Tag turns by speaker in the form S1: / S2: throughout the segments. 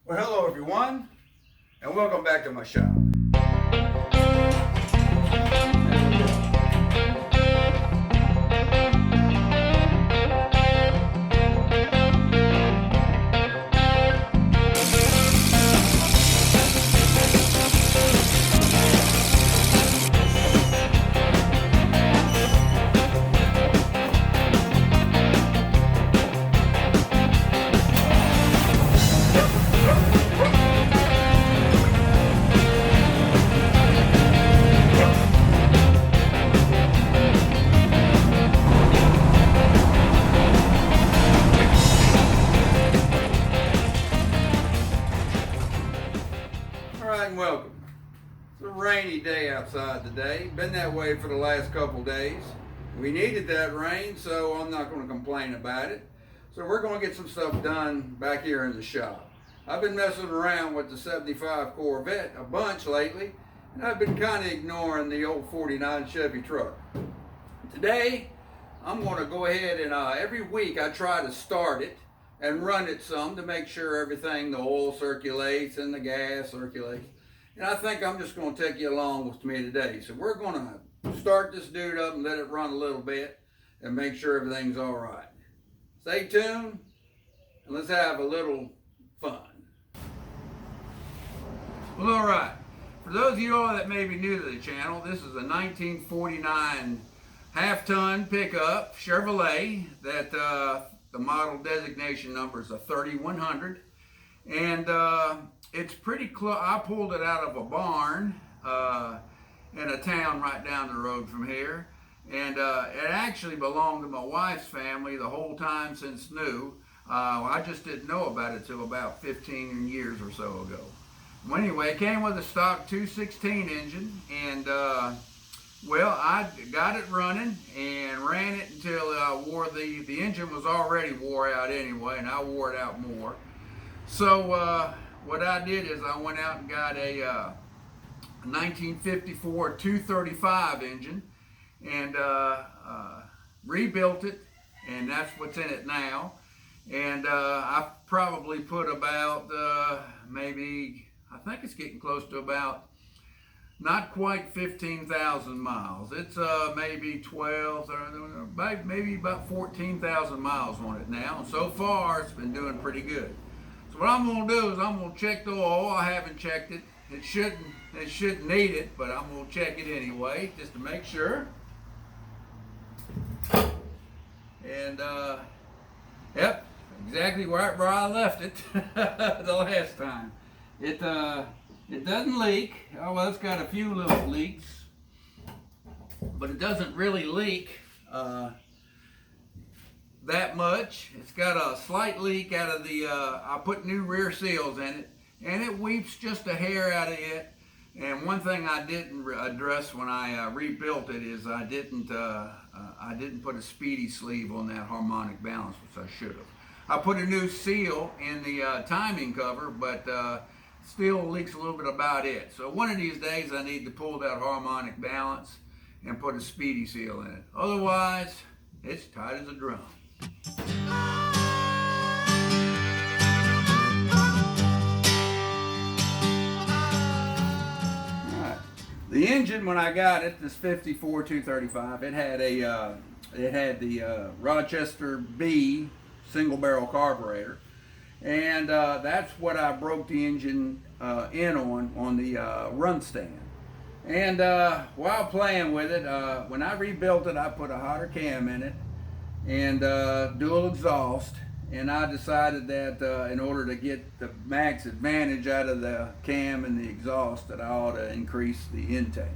S1: Well, hello everyone, and welcome back to my shop. All right, and welcome. It's a rainy day outside today. Been that way for the last couple days. We needed that rain, so I'm not going to complain about it. So we're going to get some stuff done back here in the shop. I've been messing around with the 75 Corvette a bunch lately, and I've been kind of ignoring the old 49 Chevy truck. Today, I'm going to go ahead and every week I try to start it and run it some to make sure everything, the oil circulates and the gas circulates. And I think I'm just going to take you along with me today. So we're going to start this dude up and let it run a little bit and make sure everything's all right. Stay tuned and let's have a little fun. Well, all right. For those of you all that may be new to the channel, this is a 1949 half-ton pickup Chevrolet that the model designation number is a 3100, and it's pretty close. I pulled it out of a barn in a town right down the road from here, and it actually belonged to my wife's family the whole time since new. I just didn't know about it till about 15 years or so ago. Well, anyway, it came with a stock 216 engine, and well, I got it running and ran it until the engine was already wore out anyway, and I wore it out more. So what I did is I went out and got a 1954 235 engine and rebuilt it, and that's what's in it now. And I probably put about maybe, I think it's getting close to about not quite 15,000 miles. It's maybe 12, maybe about 14,000 miles on it now. And so far, it's been doing pretty good. So what I'm going to do is I'm going to check the oil. I haven't checked it. It shouldn't need it, but I'm going to check it anyway, just to make sure. And yep, exactly where I left it the last time. It doesn't leak. Oh, well, it's got a few little leaks, but it doesn't really leak that much. It's got a slight leak out of the, I put new rear seals in it, and it weeps just a hair out of it. And one thing I didn't address when I rebuilt it is I didn't put a speedy sleeve on that harmonic balance, which I should have. I put a new seal in the timing cover, but still leaks a little bit about it. So one of these days I need to pull that harmonic balance and put a speedy seal in it. Otherwise, it's tight as a drum. Alright. The engine, when I got it, this 54 235, it had the Rochester B single barrel carburetor. And that's what I broke the engine in on the run stand. And while playing with it, when I rebuilt it, I put a hotter cam in it and dual exhaust. And I decided that in order to get the max advantage out of the cam and the exhaust, that I ought to increase the intake.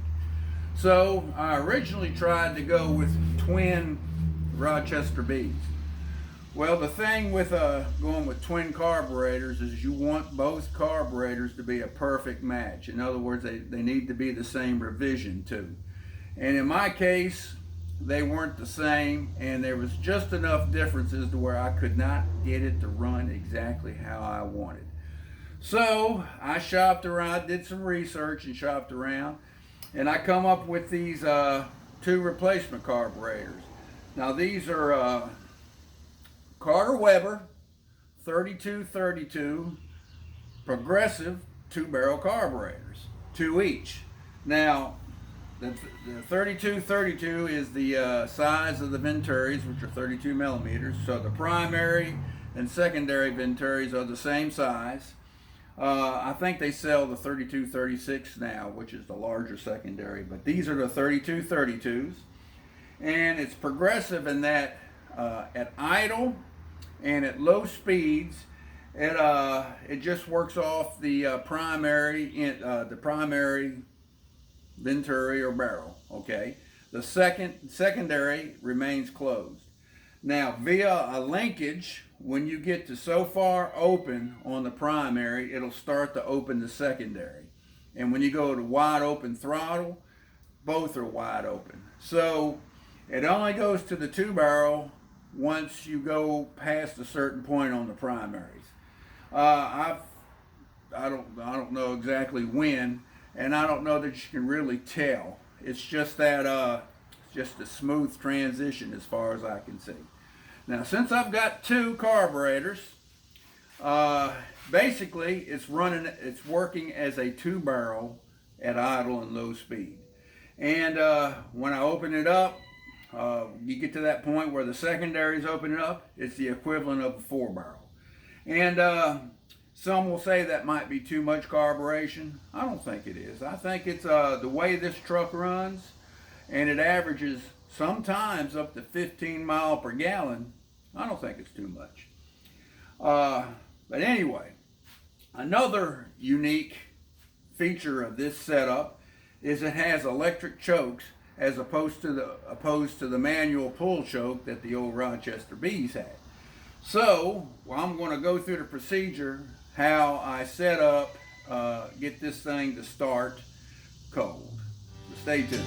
S1: So I originally tried to go with twin Rochester Bs. Well, the thing with going with twin carburetors is you want both carburetors to be a perfect match. In other words, they need to be the same revision too. And in my case, they weren't the same, and there was just enough differences to where I could not get it to run exactly how I wanted. So I shopped around, did some research and shopped around, and I come up with these two replacement carburetors. Now these are Carter Weber 3232 progressive 2-barrel carburetors, 2 each. Now, the 3232 is the size of the Venturis, which are 32 millimeters. So the primary and secondary Venturis are the same size. I think they sell the 3236 now, which is the larger secondary, but these are the 3232s. And it's progressive in that at idle and at low speeds, it just works off the primary Venturi or barrel. Okay, the secondary remains closed. Now, via a linkage, when you get to so far open on the primary, it'll start to open the secondary. And when you go to wide open throttle, both are wide open. So it only goes to the 2-barrel once you go past a certain point on the primaries. I don't know exactly when, and I don't know that you can really tell. It's just that it's just a smooth transition as far as I can see. Now, since I've got 2 carburetors, basically it's working as a 2-barrel at idle and low speed. And when I open it up, you get to that point where the secondaries open it up, it's the equivalent of a 4-barrel. And some will say that might be too much carburation. I don't think it is. I think it's the way this truck runs, and it averages sometimes up to 15 miles per gallon. I don't think it's too much. But anyway, another unique feature of this setup is it has electric chokes as opposed to the manual pull choke that the old Rochester B's had. So, I'm going to go through the procedure how I set up, get this thing to start cold. So stay tuned.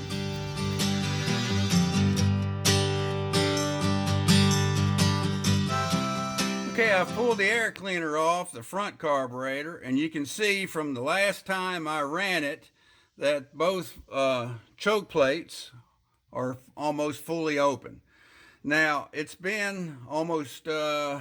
S1: Okay, I've pulled the air cleaner off the front carburetor, and you can see from the last time I ran it that both choke plates are almost fully open. Now, it's been almost, I'm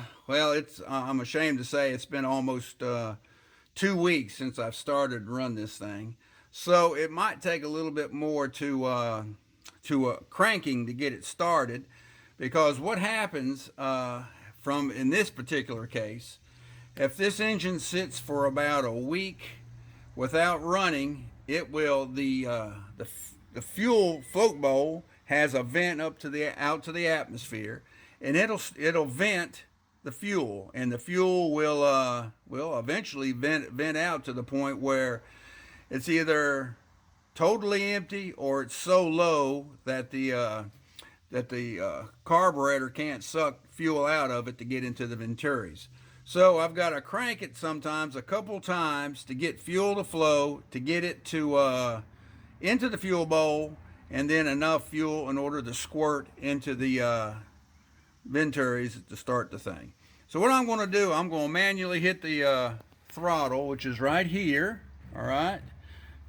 S1: ashamed to say it's been almost 2 weeks since I've started to run this thing. So it might take a little bit more to cranking to get it started, because what happens in this particular case, if this engine sits for about a week without running, it will, the fuel float bowl has a vent out to the atmosphere, and it'll vent the fuel, and the fuel will eventually vent out to the point where it's either totally empty or it's so low that the carburetor can't suck fuel out of it to get into the Venturis. So I've got to crank it sometimes a couple times to get fuel to flow, to get it to into the fuel bowl, and then enough fuel in order to squirt into the Venturis to start the thing. So what I'm going to do, I'm going to manually hit the throttle, which is right here. All right,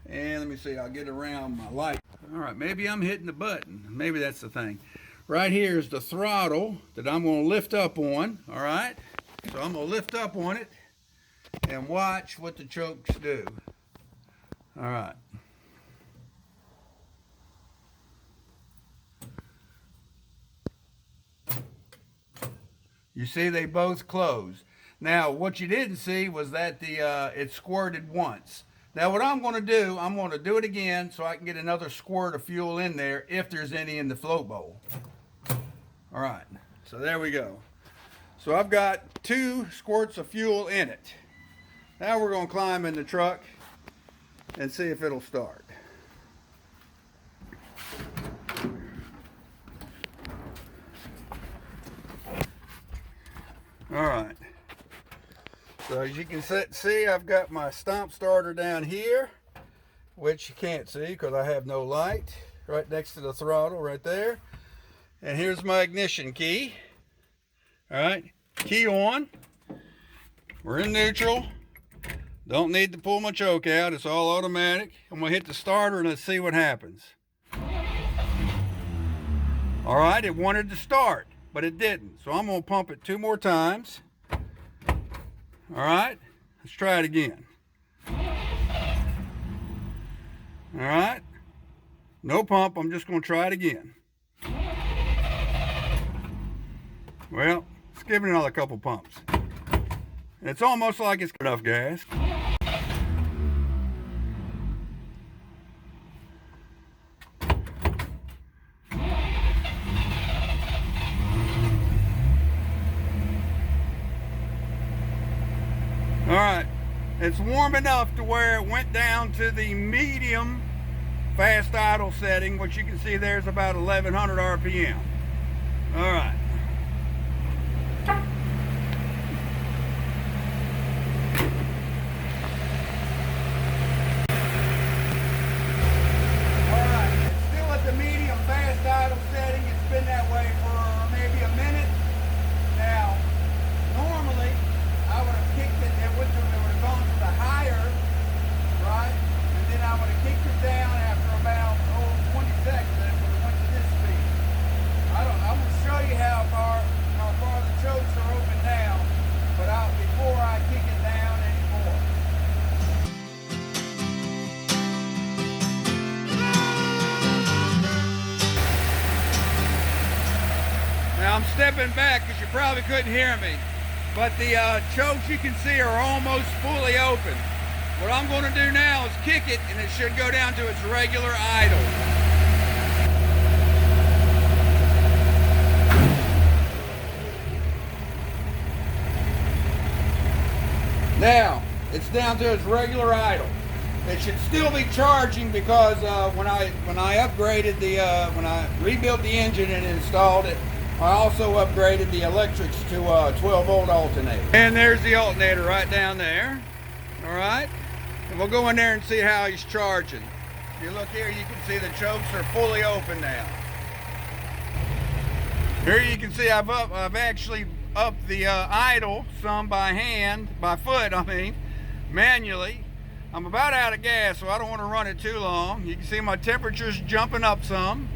S1: and let me see, I'll get around my light. All right, maybe I'm hitting the button. Maybe that's the thing. Right here is the throttle that I'm going to lift up on. All right, so I'm going to lift up on it and watch what the chokes do. All right. You see they both closed. Now, what you didn't see was that it squirted once. Now, what I'm going to do it again so I can get another squirt of fuel in there if there's any in the float bowl. All right, so there we go. So I've got 2 squirts of fuel in it. Now we're going to climb in the truck and see if it'll start. All right, so as you can see, I've got my stomp starter down here, which you can't see because I have no light, right next to the throttle right there. And here's my ignition key. All right, key on. We're in neutral. Don't need to pull my choke out, it's all automatic. I'm gonna hit the starter and let's see what happens. All right, it wanted to start, but it didn't. So I'm gonna pump it 2 more times. All right, Let's try it again. All right. No pump. I'm just going to try it again. Well, let's give it another couple pumps. It's almost like it's enough gas. All right, it's warm enough to where it went down to the medium fast idle setting, which you can see there's about 1100 RPM. All right. All right, it's still at the medium fast idle setting. It's been that way for maybe a minute. Now, normally, I would have kicked it, it would have gone to the higher, right? And then I would have kicked it down after about 20 seconds, and it would have went to this speed. I will show you how far the chokes are open now, but before I kick it down anymore. Now I'm stepping back because you probably couldn't hear me. But the chokes you can see are almost fully open. What I'm going to do now is kick it, and it should go down to its regular idle. Now, it's down to its regular idle. It should still be charging because when I upgraded when I rebuilt the engine and installed it, I also upgraded the electrics to a 12-volt alternator. And there's the alternator right down there. All right. And we'll go in there and see how he's charging. If you look here, you can see the chokes are fully open now. Here you can see I've actually upped the idle some by foot, manually. I'm about out of gas, so I don't want to run it too long. You can see my temperature's jumping up some.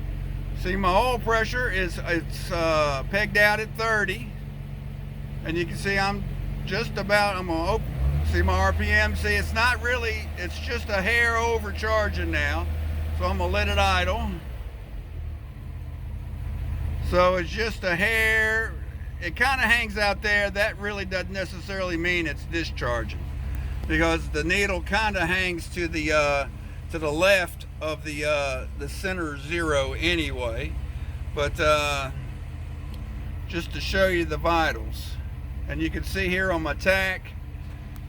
S1: See, my oil pressure it's pegged out at 30, and you can see I'm gonna see my RPM. See, it's not really, it's just a hair overcharging now, so I'm gonna let it idle. So it's just a hair. It kind of hangs out there. That really doesn't necessarily mean it's discharging, because the needle kind of hangs to the left of the center zero anyway. But just to show you the vitals, and you can see here on my tach,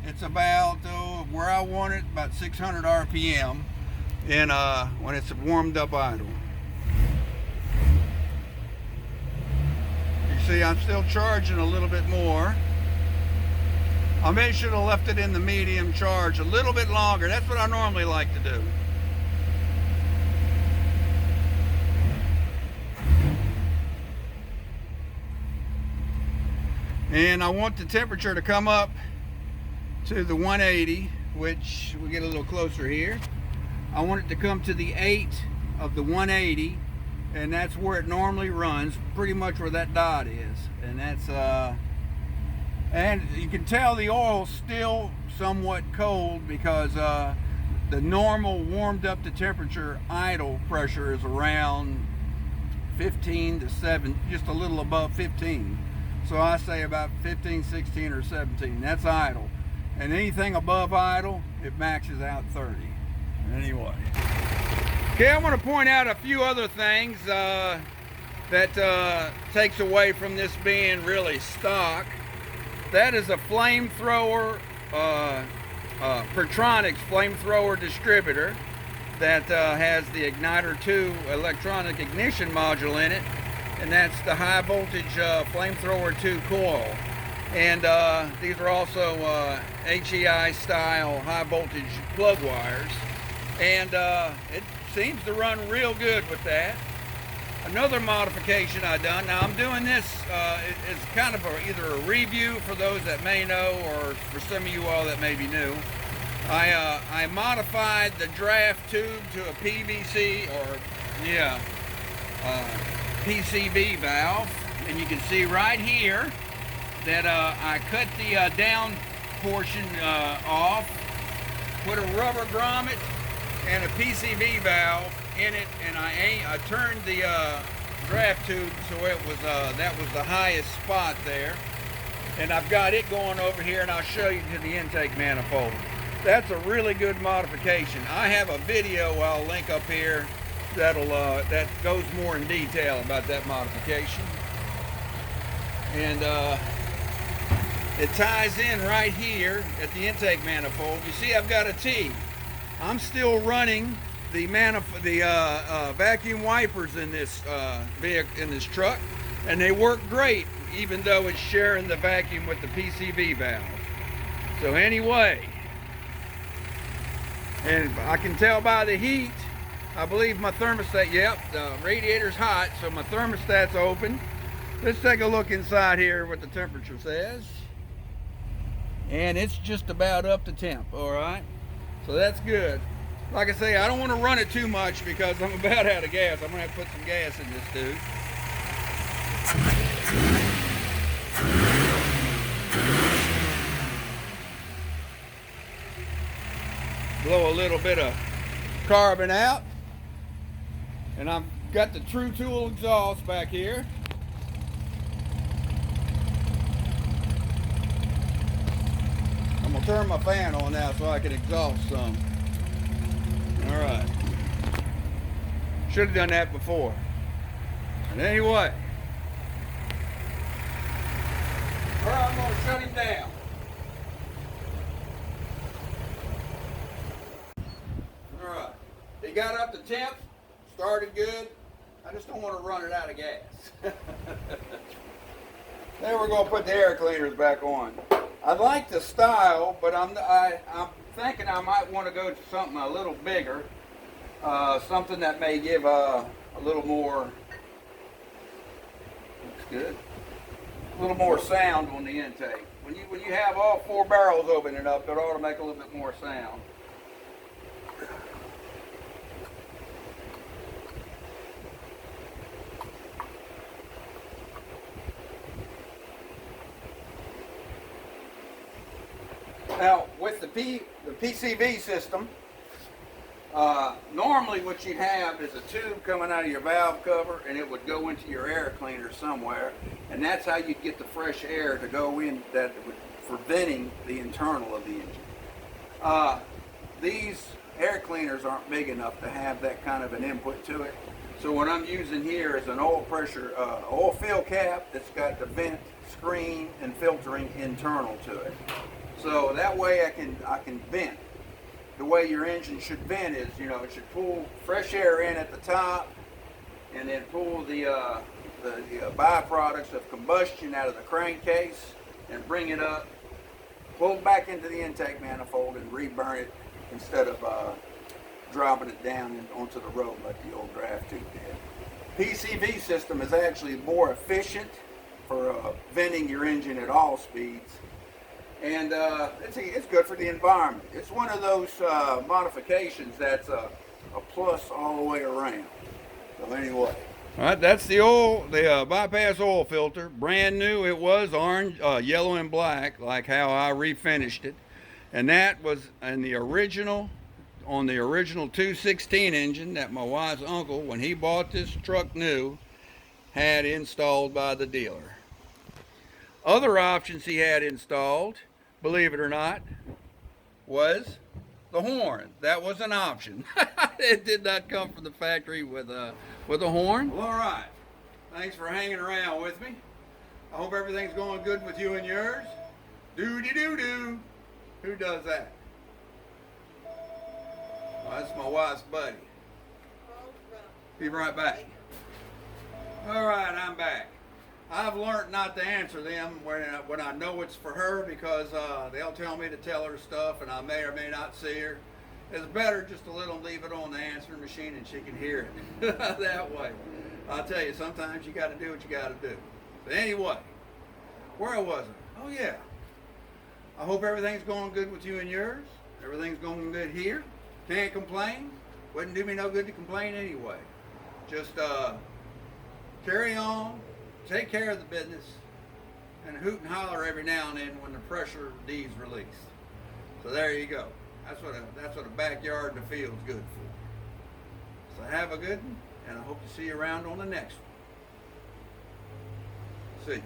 S1: it's about where I want it, about 600 RPM, and when it's warmed up idle. You see, I'm still charging a little bit more. I may should have left it in the medium charge a little bit longer. That's what I normally like to do. And I want the temperature to come up to the 180, which we get a little closer here. I want it to come to the 8 of the 180, and that's where it normally runs, pretty much where that dot is. And that's and you can tell the oil's still somewhat cold because the normal warmed up to temperature idle pressure is around 15 to 7, just a little above 15. So I say about 15, 16, or 17. That's idle. And anything above idle, it maxes out 30. Anyway. Okay, I want to point out a few other things that takes away from this being really stock. That is a flamethrower, Pertronics flamethrower distributor that has the Igniter 2 electronic ignition module in it. And that's the high voltage flamethrower 2 coil. And these are also HEI style high voltage plug wires. And it seems to run real good with that. Another modification I done, now I'm doing this, it's kind of either a review for those that may know, or for some of you all that may be new. I modified the draft tube to a PVC PCB valve, and you can see right here that I cut the portion off, put a rubber grommet and a PCV valve in it, and I turned the draft tube so it was that was the highest spot there, and I've got it going over here, and I'll show you to the intake manifold. That's a really good modification. I have a video I'll link up here that goes more in detail about that modification, and it ties in right here at the intake manifold. You see, I've got a T. I'm still running the vacuum wipers in this vehicle, in this truck, and they work great, even though it's sharing the vacuum with the PCV valve. So anyway, and I can tell by the heat, I believe my thermostat, yep, the radiator's hot, so my thermostat's open. Let's take a look inside here what the temperature says. And it's just about up to temp, all right? So that's good. Like I say, I don't want to run it too much because I'm about out of gas. I'm gonna have to put some gas in this tube. Blow a little bit of carbon out. And I've got the True Tool exhaust back here. I'm gonna turn my fan on now so I can exhaust some. All right. Should have done that before. But anyway, all right, I'm gonna shut him down. All right. He got up to temp, started good. I just don't want to run it out of gas. Then we're gonna put the air cleaners back on. I like the style, but I'm thinking I might want to go to something a little bigger, something that may give a little more. Looks good. A little more sound on the intake. When you have all 4 barrels opening up, it ought to make a little bit more sound. Now, with the PCV system, normally what you'd have is a tube coming out of your valve cover, and it would go into your air cleaner somewhere, and that's how you'd get the fresh air to go in for venting the internal of the engine. These air cleaners aren't big enough to have that kind of an input to it. So what I'm using here is an oil fill cap that's got the vent, screen, and filtering internal to it. So that way I can vent. The way your engine should vent is, it should pull fresh air in at the top, and then pull the byproducts of combustion out of the crankcase and bring it up, pull it back into the intake manifold and reburn it instead of dropping it down onto the road like the old draft tube did. PCV system is actually more efficient for venting your engine at all speeds. And it's good for the environment. It's one of those modifications that's a plus all the way around. So anyway. All right, that's the bypass oil filter. Brand new. It was orange, yellow and black, like how I refinished it. And that was on the original 216 engine that my wife's uncle, when he bought this truck new, had installed by the dealer. Other options he had installed, believe it or not, was the horn. That was an option. It did not come from the factory with a horn. Well, all right. Thanks for hanging around with me. I hope everything's going good with you and yours. Doo-dee-doo-doo. Who does that? Well, that's my wife's buddy. Be right back. All right, I'm back. I've learned not to answer them when I know it's for her, because they'll tell me to tell her stuff and I may or may not see her. It's better just to let them leave it on the answering machine and she can hear it that way. I'll tell you, sometimes you got to do what you got to do. But anyway, where was I? Oh yeah. I hope everything's going good with you and yours. Everything's going good here. Can't complain. Wouldn't do me no good to complain anyway. Just carry on. Take care of the business. and hoot and holler every now and then when the pressure D's released. So there you go. That's what a backyard in the field's good for. So have a good one, and I hope to see you around on the next one. See you.